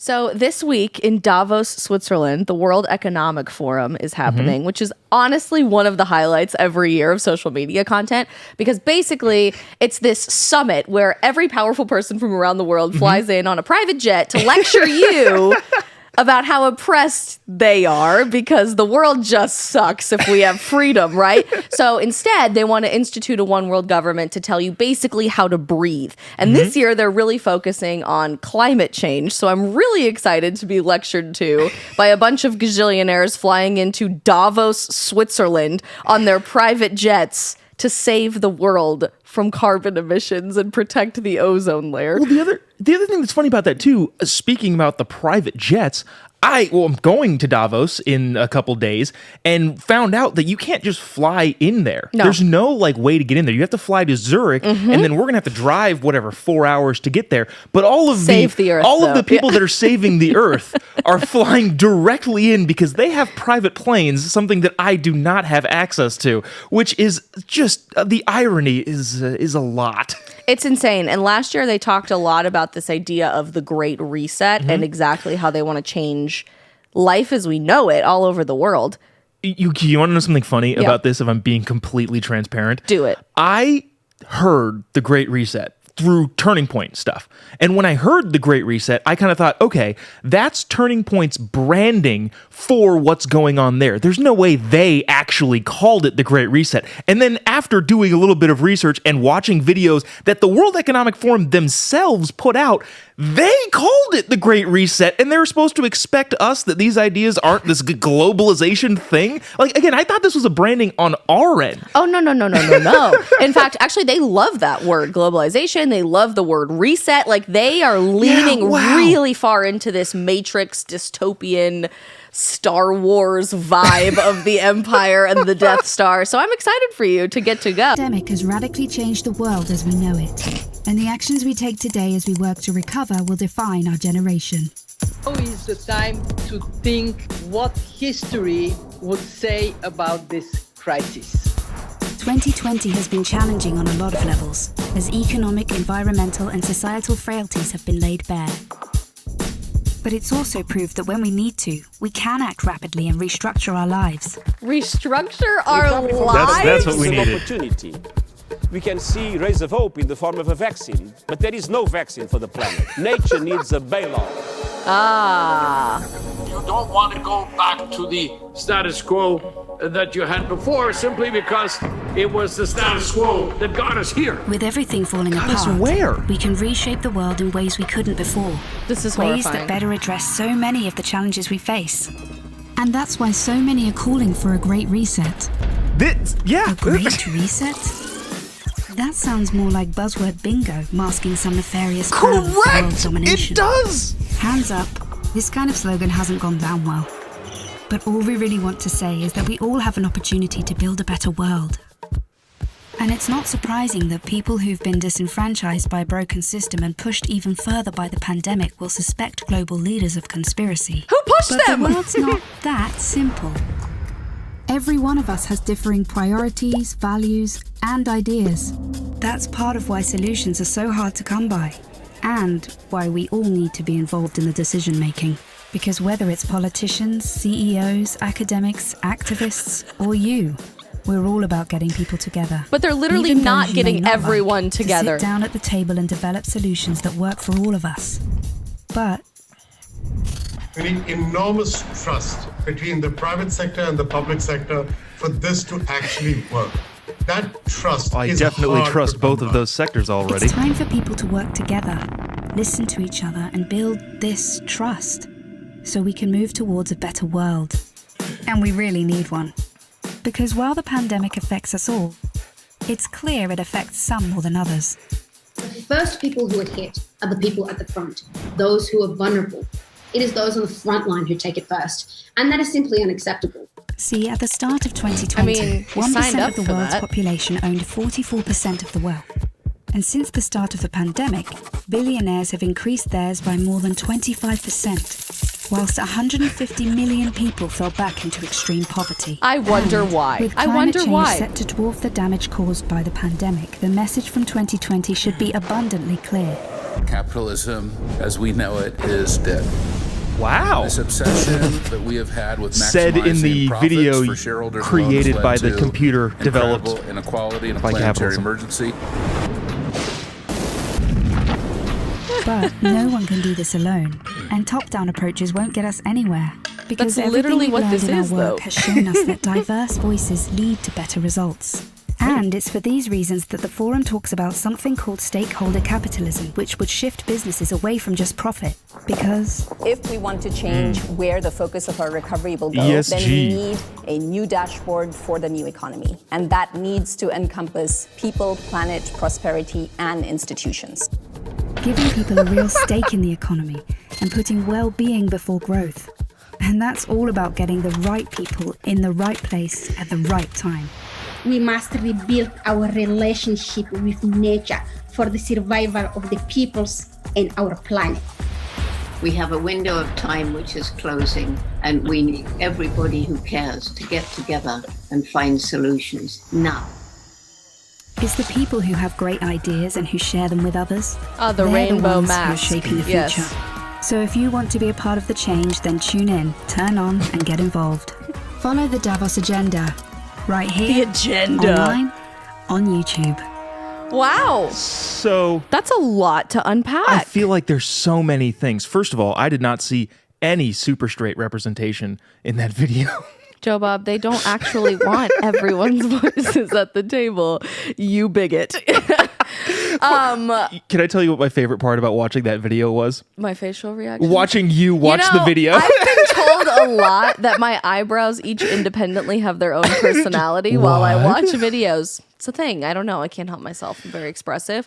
So this week in Davos, Switzerland, the World Economic Forum is happening, which is honestly one of the highlights every year of social media content, because basically it's this summit where every powerful person from around the world flies in on a private jet to lecture you about how oppressed they are because the world just sucks if we have freedom, right? So instead, they want to institute a one world government to tell you basically how to breathe. And this year, they're really focusing on climate change. So I'm really excited to be lectured to by a bunch of gazillionaires flying into Davos, Switzerland on their private jets to save the world from carbon emissions and protect the ozone layer. Well, the other thing that's funny about that too, speaking about the private jets, I'm going to Davos in a couple days and found out that you can't just fly in there. No. There's no way to get in there. You have to fly to Zurich, and then we're gonna have to drive 4 hours to get there. But all of the people that are saving the Earth are flying directly in because they have private planes, something that I do not have access to. Which is just the irony is a lot. It's insane. And last year they talked a lot about this idea of the Great Reset and exactly how they want to change life as we know it all over the world. You want to know something funny about this, if I'm being completely transparent? Do it. I heard the Great Reset through Turning Point stuff. And when I heard the Great Reset, I kind of thought, okay, that's Turning Point's branding for what's going on there. There's no way they actually called it the Great Reset. And then after doing a little bit of research and watching videos that the World Economic Forum themselves put out, they called it the Great Reset, and they're supposed to expect us that these ideas aren't this globalization thing. Like, again, I thought this was a branding on our end. Oh, no. In fact, actually, they love that word, globalization. They love the word reset. Like, they are leaning really far into this Matrix dystopian Star Wars vibe of the Empire and the Death Star. So I'm excited for you to get to go. The pandemic has radically changed the world as we know it. And the actions we take today as we work to recover will define our generation. Now is the time to think what history would say about this crisis. 2020 has been challenging on a lot of levels, as economic, environmental, and societal frailties have been laid bare. But it's also proved that when we need to, we can act rapidly and restructure our lives. Restructure our lives? That's what we needed. Opportunity. We can see rays of hope in the form of a vaccine, but there is no vaccine for the planet. Nature needs a bailout. You don't want to go back to the status quo that you had before simply because it was the status quo that got us here. With everything falling apart, where? we can reshape the world in ways we couldn't before. This is ways horrifying. that better address so many of the challenges we face. And that's why so many are calling for a great reset. A great reset? That sounds more like buzzword bingo, masking some nefarious plan of world domination. It does! Hands up, this kind of slogan hasn't gone down well. But all we really want to say is that we all have an opportunity to build a better world. And it's not surprising that people who've been disenfranchised by a broken system and pushed even further by the pandemic will suspect global leaders of conspiracy. Who pushed them? But the world's not that simple. Every one of us has differing priorities, values, and ideas. That's part of why solutions are so hard to come by, and why we all need to be involved in the decision-making. Because whether it's politicians, CEOs, academics, activists, or you, we're all about getting people together. But they're literally Even not those you may getting not everyone like, together. To sit down at the table and develop solutions that work for all of us. But we need enormous trust between the private sector and the public sector for this to actually work. That trust I is definitely hard trust to both come of by. those sectors already. it's time for people to work together, listen to each other, and build this trust so we can move towards a better world. And we really need one. Because while the pandemic affects us all, it's clear it affects some more than others. The first people who are hit are the people at the front, those who are vulnerable. It is those on the front line who take it first, and that is simply unacceptable. See, at the start of 2020, I mean, you signed 1% up of the for world's that. population owned 44% of the wealth. And since the start of the pandemic, billionaires have increased theirs by more than 25%, whilst 150 million people fell back into extreme poverty. I wonder And why. With I climate wonder change why. set to dwarf the damage caused by the pandemic, the message from 2020 should be abundantly clear. Capitalism, as we know it, is dead. Wow. This obsession that we have had with said in the maximizing video profits for shareholders created alone has by led the to computer developed incredible inequality and a by planetary capitalism. emergency. But no one can do this alone, and top-down approaches won't get us anywhere. Because That's everything literally we've what learned this in is, our work though. has shown us that diverse voices lead to better results. And it's for these reasons that the forum talks about something called stakeholder capitalism, which would shift businesses away from just profit. Because if we want to change where the focus of our recovery will go, ESG. then we need a new dashboard for the new economy. And that needs to encompass people, planet, prosperity, and institutions. giving people a real stake in the economy and putting well-being before growth. And that's all about getting the right people in the right place at the right time. We must rebuild our relationship with nature for the survival of the peoples and our planet. We have a window of time which is closing, and we need everybody who cares to get together and find solutions now. It's the people who have great ideas and who share them with others. The They're rainbow ones mask. who are shaping the Yes. future. So if you want to be a part of the change, then tune in, turn on, and get involved. Follow the Davos Agenda right here, The agenda. online, on YouTube. Wow. So that's a lot to unpack. I feel like there's so many things. First of all, I did not see any super straight representation in that video. Joe Bob, they don't actually want everyone's voices at the table. You bigot. Can I tell you what my favorite part about watching that video was? My facial reaction. Watching you watch the video. I've been told a lot that my eyebrows each independently have their own personality while I watch videos. It's a thing. I don't know. I can't help myself. I'm very expressive.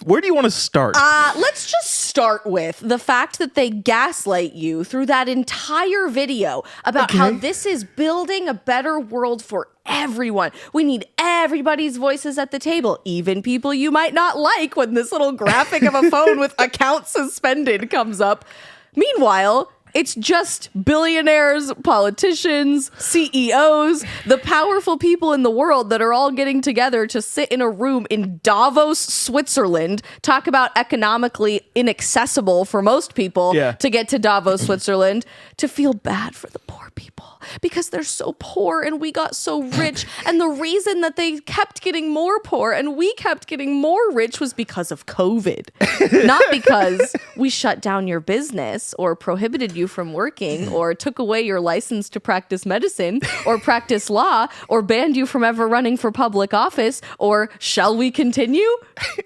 Where do you want to start? Let's just start with the fact that they gaslight you through that entire video about how this is building a better world for everyone. We need everybody's voices at the table, even people you might not like, when this little graphic of a phone with account suspended comes up. Meanwhile, it's just billionaires, politicians, CEOs, the powerful people in the world that are all getting together to sit in a room in Davos, Switzerland, talk about economically inaccessible for most people to get to Davos, Switzerland, to feel bad for the poor people because they're so poor and we got so rich. And the reason that they kept getting more poor and we kept getting more rich was because of COVID, not because we shut down your business or prohibited you from working or took away your license to practice medicine or practice law or banned you from ever running for public office. Or shall we continue?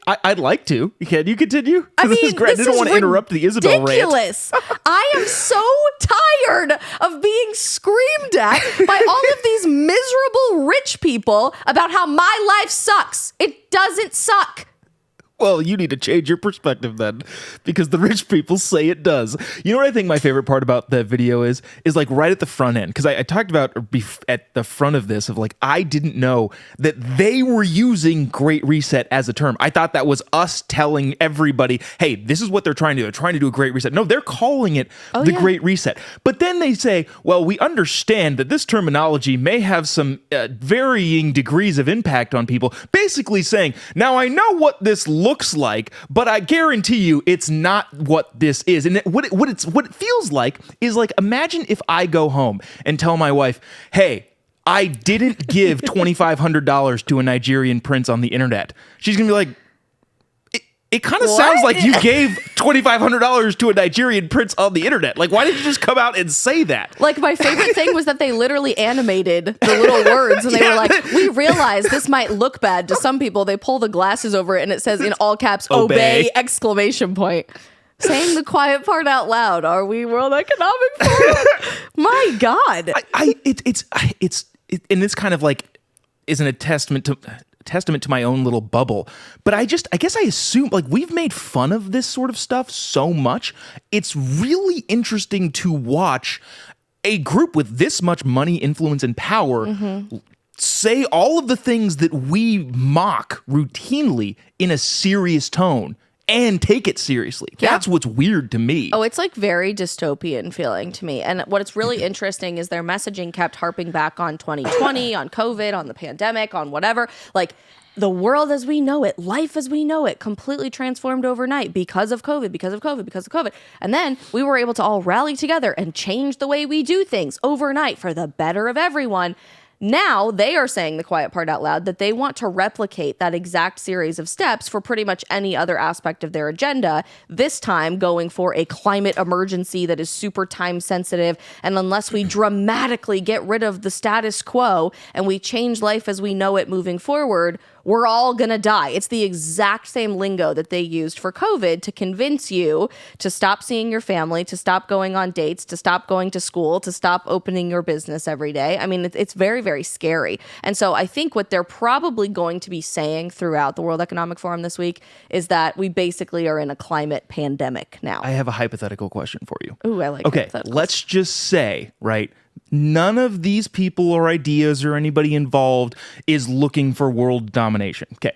I'd like to. Can you continue? I mean, this is great. I didn't want to interrupt the Isabel rant. ridiculous. I am so tired of being screamed at by all of these miserable rich people about how my life sucks. It doesn't suck. Well, you need to change your perspective then, because the rich people say it does. You know what I think my favorite part about the video is like right at the front end, because I talked about at the front of this of like, I didn't know that they were using Great Reset as a term. I thought that was us telling everybody, hey, this is what they're trying to do. They're trying to do a Great Reset. No, they're calling it Great Reset. But then they say, well, we understand that this terminology may have some varying degrees of impact on people, basically saying, now I know what this looks like, but I guarantee you it's not what this is. And what it feels like is like, imagine if I go home and tell my wife, hey, I didn't give $2,500 to a Nigerian prince on the internet. She's gonna be like, it kind of sounds like you gave $2,500 to a Nigerian prince on the internet. Like, why did you just come out and say that? Like, my favorite thing was that they literally animated the little words and they were like, we realize this might look bad to some people. They pull the glasses over it and it says in all caps, obey, exclamation point. Saying the quiet part out loud. Are we World Economic Forum? My God. And this kind of like isn't a testament to my own little bubble, but I guess I assume, like, we've made fun of this sort of stuff so much. It's really interesting to watch a group with this much money, influence, and power say all of the things that we mock routinely in a serious tone and take it seriously. That's what's weird to me. Oh, it's like very dystopian feeling to me. And what's really interesting is their messaging kept harping back on 2020, on COVID, on the pandemic, on whatever. Like, the world as we know it, life as we know it, completely transformed overnight because of COVID, because of COVID, because of COVID. And then we were able to all rally together and change the way we do things overnight for the better of everyone. Now they are saying the quiet part out loud that they want to replicate that exact series of steps for pretty much any other aspect of their agenda, this time going for a climate emergency that is super time sensitive. And unless we dramatically get rid of the status quo and we change life as we know it moving forward, we're all going to die. It's the exact same lingo that they used for COVID to convince you to stop seeing your family, to stop going on dates, to stop going to school, to stop opening your business every day. I mean, it's very, very scary. And so I think what they're probably going to be saying throughout the World Economic Forum this week is that we basically are in a climate pandemic now. I have a hypothetical question for you. Ooh, I like Okay, hypotheticals. let's just say, right, none of these people or ideas or anybody involved is looking for world domination. Okay.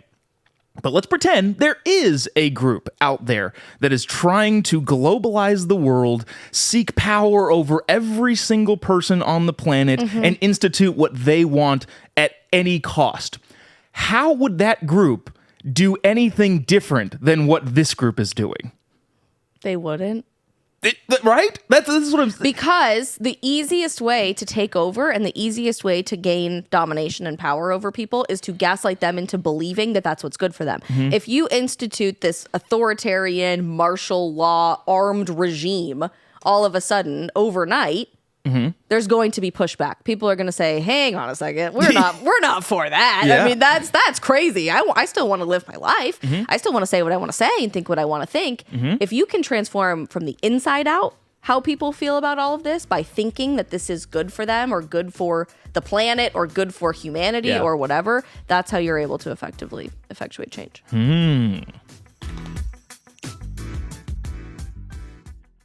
But let's pretend there is a group out there that is trying to globalize the world, seek power over every single person on the planet, and institute what they want at any cost. How would that group do anything different than what this group is doing? They wouldn't. Right? This is what I'm saying. Because the easiest way to take over and the easiest way to gain domination and power over people is to gaslight them into believing that that's what's good for them. If you institute this authoritarian, martial law, armed regime all of a sudden overnight, there's going to be pushback. People are going to say, "Hang on a second, we're not for that." Yeah. I mean, that's crazy. I still want to live my life. I still want to say what I want to say and think what I want to think. If you can transform from the inside out how people feel about all of this by thinking that this is good for them or good for the planet or good for humanity or whatever, that's how you're able to effectively effectuate change.